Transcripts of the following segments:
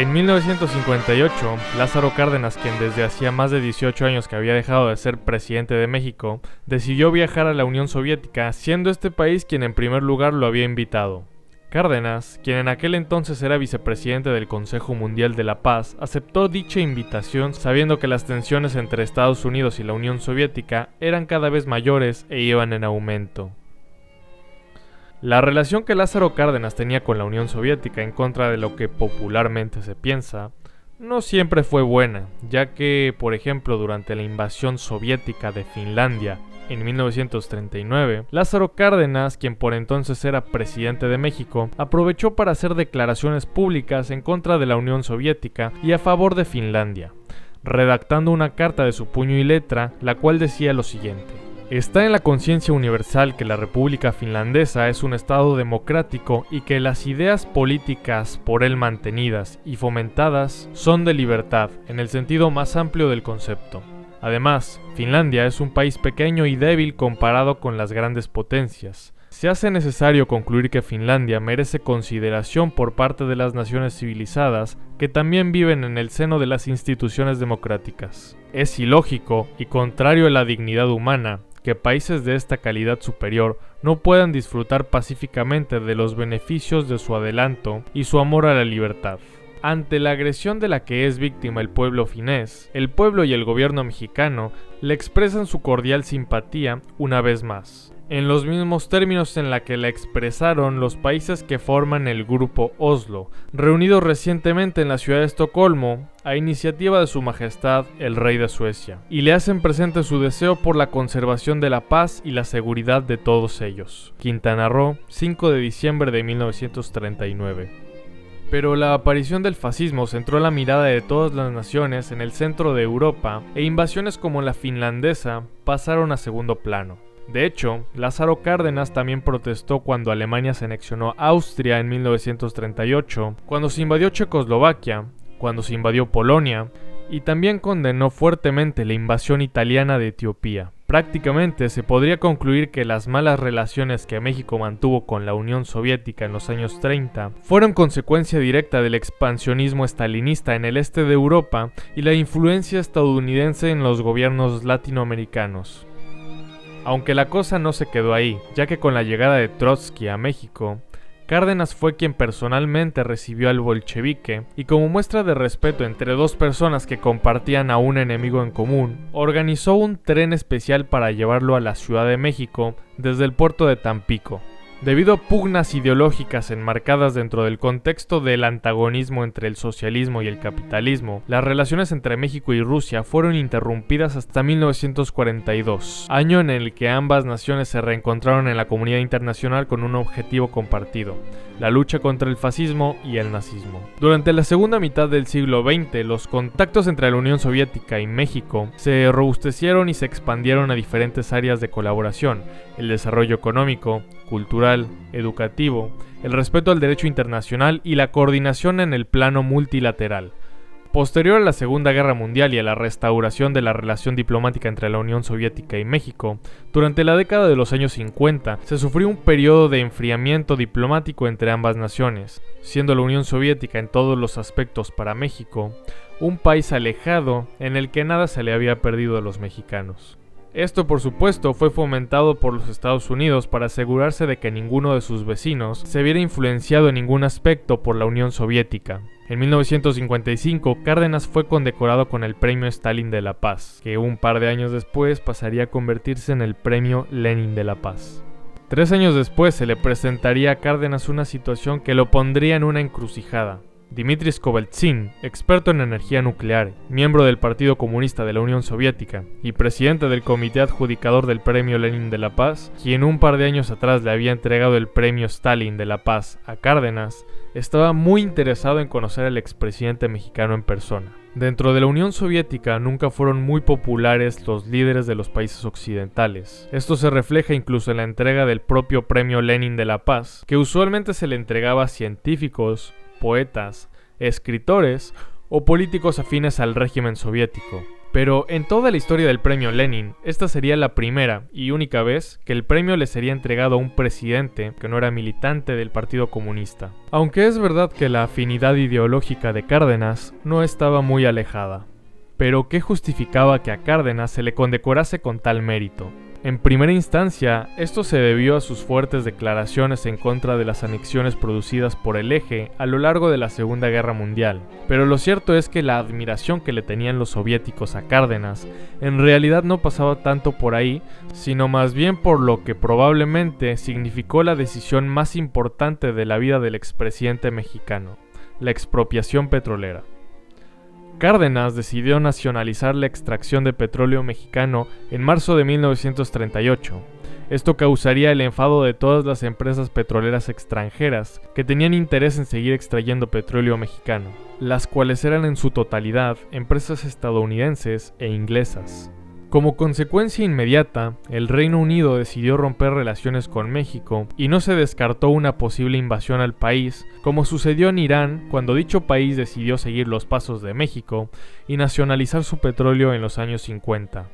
En 1958, Lázaro Cárdenas, quien desde hacía más de 18 años que había dejado de ser presidente de México, decidió viajar a la Unión Soviética, siendo este país quien en primer lugar lo había invitado. Cárdenas, quien en aquel entonces era vicepresidente del Consejo Mundial de la Paz, aceptó dicha invitación sabiendo que las tensiones entre Estados Unidos y la Unión Soviética eran cada vez mayores e iban en aumento. La relación que Lázaro Cárdenas tenía con la Unión Soviética, en contra de lo que popularmente se piensa, no siempre fue buena, ya que, por ejemplo, durante la invasión soviética de Finlandia en 1939, Lázaro Cárdenas, quien por entonces era presidente de México, aprovechó para hacer declaraciones públicas en contra de la Unión Soviética y a favor de Finlandia, redactando una carta de su puño y letra, la cual decía lo siguiente: está en la conciencia universal que la República Finlandesa es un Estado democrático y que las ideas políticas por él mantenidas y fomentadas son de libertad, en el sentido más amplio del concepto. Además, Finlandia es un país pequeño y débil comparado con las grandes potencias. Se hace necesario concluir que Finlandia merece consideración por parte de las naciones civilizadas que también viven en el seno de las instituciones democráticas. Es ilógico y contrario a la dignidad humana que países de esta calidad superior no puedan disfrutar pacíficamente de los beneficios de su adelanto y su amor a la libertad. Ante la agresión de la que es víctima el pueblo finés, el pueblo y el gobierno mexicano le expresan su cordial simpatía una vez más, en los mismos términos en la que la expresaron los países que forman el Grupo Oslo, reunidos recientemente en la ciudad de Estocolmo, a iniciativa de Su Majestad el Rey de Suecia, y le hacen presente su deseo por la conservación de la paz y la seguridad de todos ellos. Quintana Roo, 5 de diciembre de 1939. Pero la aparición del fascismo centró la mirada de todas las naciones en el centro de Europa e invasiones como la finlandesa pasaron a segundo plano. De hecho, Lázaro Cárdenas también protestó cuando Alemania se anexionó a Austria en 1938, cuando se invadió Checoslovaquia, cuando se invadió Polonia, y también condenó fuertemente la invasión italiana de Etiopía. Prácticamente se podría concluir que las malas relaciones que México mantuvo con la Unión Soviética en los años 30 fueron consecuencia directa del expansionismo estalinista en el este de Europa y la influencia estadounidense en los gobiernos latinoamericanos. Aunque la cosa no se quedó ahí, ya que con la llegada de Trotsky a México, Cárdenas fue quien personalmente recibió al bolchevique y, como muestra de respeto entre dos personas que compartían a un enemigo en común, organizó un tren especial para llevarlo a la Ciudad de México desde el puerto de Tampico. Debido a pugnas ideológicas enmarcadas dentro del contexto del antagonismo entre el socialismo y el capitalismo, las relaciones entre México y Rusia fueron interrumpidas hasta 1942, año en el que ambas naciones se reencontraron en la comunidad internacional con un objetivo compartido: la lucha contra el fascismo y el nazismo. Durante la segunda mitad del siglo XX, los contactos entre la Unión Soviética y México se robustecieron y se expandieron a diferentes áreas de colaboración: el desarrollo económico, cultural, educativo, el respeto al derecho internacional y la coordinación en el plano multilateral. Posterior a la Segunda Guerra Mundial y a la restauración de la relación diplomática entre la Unión Soviética y México, durante la década de los años 50 se sufrió un periodo de enfriamiento diplomático entre ambas naciones, siendo la Unión Soviética en todos los aspectos para México un país alejado en el que nada se le había perdido a los mexicanos. Esto, por supuesto, fue fomentado por los Estados Unidos para asegurarse de que ninguno de sus vecinos se viera influenciado en ningún aspecto por la Unión Soviética. En 1955, Cárdenas fue condecorado con el Premio Stalin de la Paz, que un par de años después pasaría a convertirse en el Premio Lenin de la Paz. 3 años después se le presentaría a Cárdenas una situación que lo pondría en una encrucijada. Dmitry Skoveltsin, experto en energía nuclear, miembro del Partido Comunista de la Unión Soviética y presidente del comité adjudicador del Premio Lenin de la Paz, quien un par de años atrás le había entregado el Premio Stalin de la Paz a Cárdenas, estaba muy interesado en conocer al expresidente mexicano en persona. Dentro de la Unión Soviética nunca fueron muy populares los líderes de los países occidentales. Esto se refleja incluso en la entrega del propio Premio Lenin de la Paz, que usualmente se le entregaba a científicos, poetas, escritores o políticos afines al régimen soviético. Pero en toda la historia del premio Lenin, esta sería la primera y única vez que el premio le sería entregado a un presidente que no era militante del Partido Comunista. Aunque es verdad que la afinidad ideológica de Cárdenas no estaba muy alejada. Pero ¿qué justificaba que a Cárdenas se le condecorase con tal mérito? En primera instancia, esto se debió a sus fuertes declaraciones en contra de las anexiones producidas por el Eje a lo largo de la Segunda Guerra Mundial. Pero lo cierto es que la admiración que le tenían los soviéticos a Cárdenas en realidad no pasaba tanto por ahí, sino más bien por lo que probablemente significó la decisión más importante de la vida del expresidente mexicano, la expropiación petrolera. Cárdenas decidió nacionalizar la extracción de petróleo mexicano en marzo de 1938. Esto causaría el enfado de todas las empresas petroleras extranjeras que tenían interés en seguir extrayendo petróleo mexicano, las cuales eran en su totalidad empresas estadounidenses e inglesas. Como consecuencia inmediata, el Reino Unido decidió romper relaciones con México y no se descartó una posible invasión al país, como sucedió en Irán cuando dicho país decidió seguir los pasos de México y nacionalizar su petróleo en los años 50.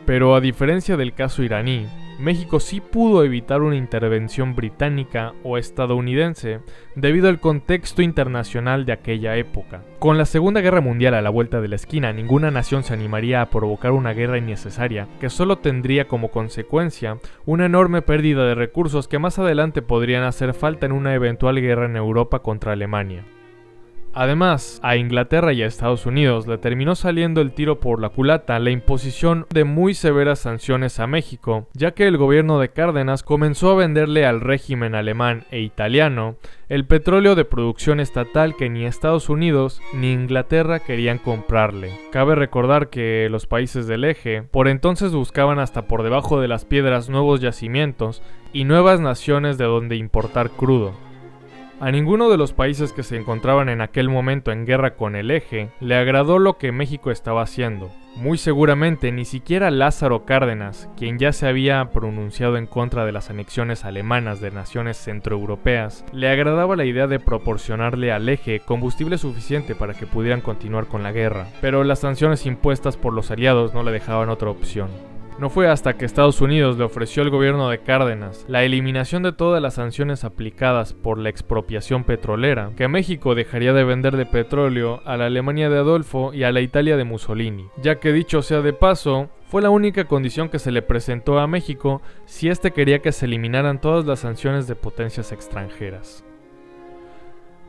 Pero a diferencia del caso iraní, México sí pudo evitar una intervención británica o estadounidense debido al contexto internacional de aquella época. Con la Segunda Guerra Mundial a la vuelta de la esquina, ninguna nación se animaría a provocar una guerra innecesaria que solo tendría como consecuencia una enorme pérdida de recursos que más adelante podrían hacer falta en una eventual guerra en Europa contra Alemania. Además, a Inglaterra y a Estados Unidos le terminó saliendo el tiro por la culata la imposición de muy severas sanciones a México, ya que el gobierno de Cárdenas comenzó a venderle al régimen alemán e italiano el petróleo de producción estatal que ni Estados Unidos ni Inglaterra querían comprarle. Cabe recordar que los países del Eje por entonces buscaban hasta por debajo de las piedras nuevos yacimientos y nuevas naciones de donde importar crudo. A ninguno de los países que se encontraban en aquel momento en guerra con el Eje le agradó lo que México estaba haciendo. Muy seguramente ni siquiera Lázaro Cárdenas, quien ya se había pronunciado en contra de las anexiones alemanas de naciones centroeuropeas, le agradaba la idea de proporcionarle al Eje combustible suficiente para que pudieran continuar con la guerra. Pero las sanciones impuestas por los aliados no le dejaban otra opción. No fue hasta que Estados Unidos le ofreció al gobierno de Cárdenas la eliminación de todas las sanciones aplicadas por la expropiación petrolera, que México dejaría de venderle petróleo a la Alemania de Adolfo y a la Italia de Mussolini, ya que dicho sea de paso, fue la única condición que se le presentó a México si éste quería que se eliminaran todas las sanciones de potencias extranjeras.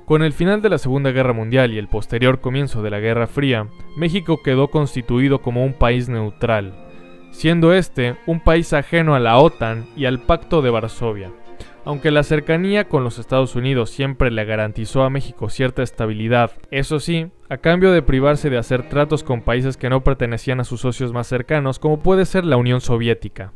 Con el final de la Segunda Guerra Mundial y el posterior comienzo de la Guerra Fría, México quedó constituido como un país neutral, siendo este un país ajeno a la OTAN y al Pacto de Varsovia. Aunque la cercanía con los Estados Unidos siempre le garantizó a México cierta estabilidad, eso sí, a cambio de privarse de hacer tratos con países que no pertenecían a sus socios más cercanos, como puede ser la Unión Soviética.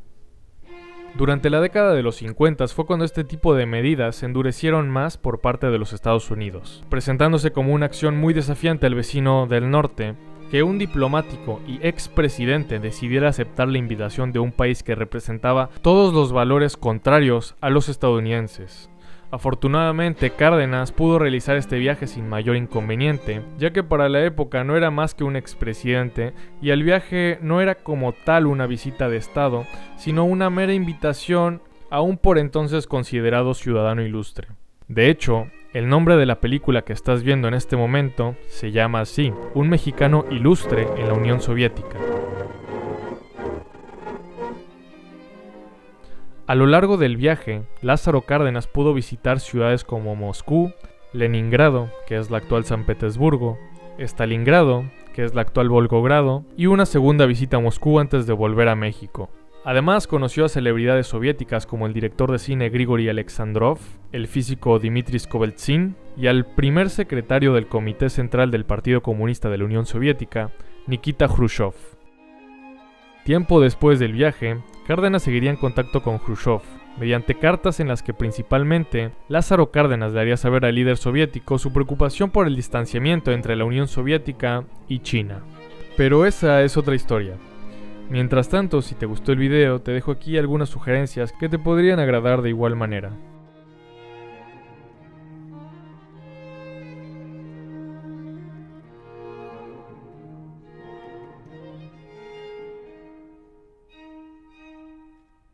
Durante la década de los 50 fue cuando este tipo de medidas se endurecieron más por parte de los Estados Unidos, presentándose como una acción muy desafiante al vecino del norte, que un diplomático y expresidente decidiera aceptar la invitación de un país que representaba todos los valores contrarios a los estadounidenses. Afortunadamente, Cárdenas pudo realizar este viaje sin mayor inconveniente, ya que para la época no era más que un expresidente y el viaje no era como tal una visita de Estado, sino una mera invitación a un por entonces considerado ciudadano ilustre. De hecho, el nombre de la película que estás viendo en este momento se llama así, Un mexicano ilustre en la Unión Soviética. A lo largo del viaje, Lázaro Cárdenas pudo visitar ciudades como Moscú, Leningrado, que es la actual San Petersburgo, Stalingrado, que es la actual Volgogrado, y una segunda visita a Moscú antes de volver a México. Además, conoció a celebridades soviéticas como el director de cine Grigori Alexandrov, el físico Dmitry Skoveltsin y al primer secretario del Comité Central del Partido Comunista de la Unión Soviética, Nikita Khrushchev. Tiempo después del viaje, Cárdenas seguiría en contacto con Khrushchev, mediante cartas en las que principalmente Lázaro Cárdenas le haría saber al líder soviético su preocupación por el distanciamiento entre la Unión Soviética y China. Pero esa es otra historia. Mientras tanto, si te gustó el video, te dejo aquí algunas sugerencias que te podrían agradar de igual manera.